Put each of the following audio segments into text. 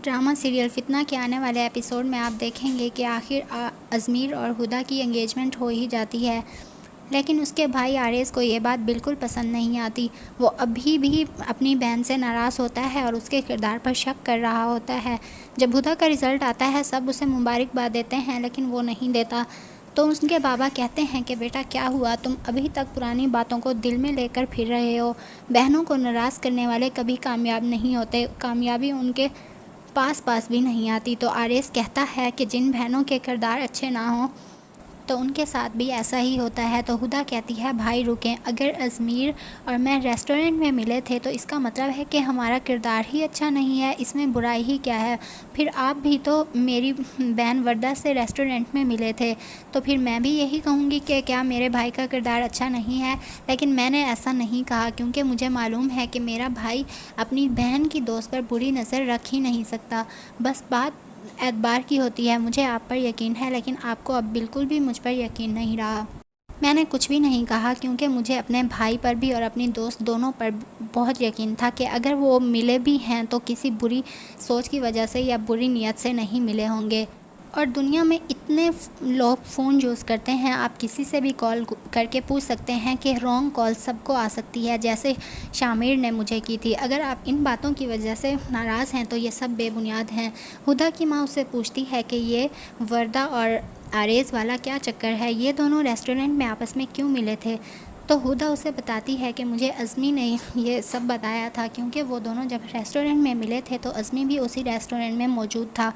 Drama serial فتنہ کے آنے والے ایپیسوڈ میں آپ دیکھیں گے کہ آخر ازمیر اور ہدا کی انگیجمنٹ ہو ہی جاتی ہے، لیکن اس کے بھائی آریز کو یہ بات بالکل پسند نہیں آتی۔ وہ ابھی بھی اپنی بہن سے ناراض ہوتا ہے اور اس کے کردار پر شک کر رہا ہوتا ہے۔ جب ہدا کا رزلٹ آتا ہے سب اسے مبارکباد دیتے ہیں لیکن وہ نہیں دیتا، تو اس کے بابا کہتے ہیں کہ بیٹا کیا ہوا، تم ابھی تک پرانی باتوں کو دل میں لے کر پھر رہے ہو۔ بہنوں کو ناراض کرنے والے کبھی کامیاب نہیں ہوتے، کامیابی ان کے پاس بھی نہیں آتی۔ تو آریز کہتا ہے کہ جن بہنوں کے کردار اچھے نہ ہوں تو ان کے ساتھ بھی ایسا ہی ہوتا ہے۔ تو ہدا کہتی ہے بھائی رکیں، اگر ازمیر اور میں ریسٹورنٹ میں ملے تھے تو اس کا مطلب ہے کہ ہمارا کردار ہی اچھا نہیں ہے، اس میں برائی ہی کیا ہے؟ پھر آپ بھی تو میری بہن وردہ سے ریسٹورنٹ میں ملے تھے، تو پھر میں بھی یہی کہوں گی کہ کیا میرے بھائی کا کردار اچھا نہیں ہے؟ لیکن میں نے ایسا نہیں کہا کیونکہ مجھے معلوم ہے کہ میرا بھائی اپنی بہن کی دوست پر بری نظر رکھ ہی نہیں سکتا، بس بات اعتبار کی ہوتی ہے۔ مجھے آپ پر یقین ہے لیکن آپ کو اب بالکل بھی مجھ پر یقین نہیں رہا۔ میں نے کچھ بھی نہیں کہا کیونکہ مجھے اپنے بھائی پر بھی اور اپنی دوست دونوں پر بہت یقین تھا کہ اگر وہ ملے بھی ہیں تو کسی بری سوچ کی وجہ سے یا بری نیت سے نہیں ملے ہوں گے۔ اور دنیا میں اتنے لوگ فون یوز کرتے ہیں، آپ کسی سے بھی کال کر کے پوچھ سکتے ہیں کہ رانگ کال سب کو آ سکتی ہے، جیسے شامر نے مجھے کی تھی۔ اگر آپ ان باتوں کی وجہ سے ناراض ہیں تو یہ سب بے بنیاد ہیں۔ ہدا کی ماں اسے پوچھتی ہے کہ یہ وردہ اور آریز والا کیا چکر ہے، یہ دونوں ریسٹورنٹ میں آپس میں کیوں ملے تھے؟ تو ہدا اسے بتاتی ہے کہ مجھے عزمی نے یہ سب بتایا تھا کیونکہ وہ دونوں جب ریسٹورنٹ میں ملے تھے تو عزمی بھی اسی ریسٹورنٹ میں موجود تھا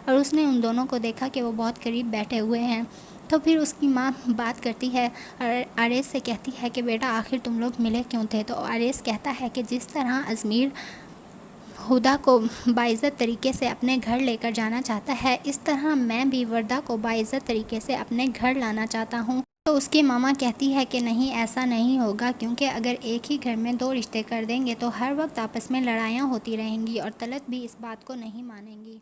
اور اس نے ان دونوں کو دیکھا کہ وہ بہت قریب بیٹھے ہوئے ہیں۔ تو پھر اس کی ماں بات کرتی ہے اور آریز سے کہتی ہے کہ بیٹا آخر تم لوگ ملے کیوں تھے؟ تو آریز کہتا ہے کہ جس طرح عزمیر ہدا کو باعزت طریقے سے اپنے گھر لے کر جانا چاہتا ہے، اس طرح میں بھی وردہ کو باعزت طریقے سے اپنے گھر لانا چاہتا ہوں۔ تو اس کی ماما کہتی ہے کہ نہیں، ایسا نہیں ہوگا، کیونکہ اگر ایک ہی گھر میں دو رشتے کر دیں گے تو ہر وقت آپس میں لڑائیاں ہوتی رہیں گی اور طلعت بھی اس بات کو نہیں مانیں گی۔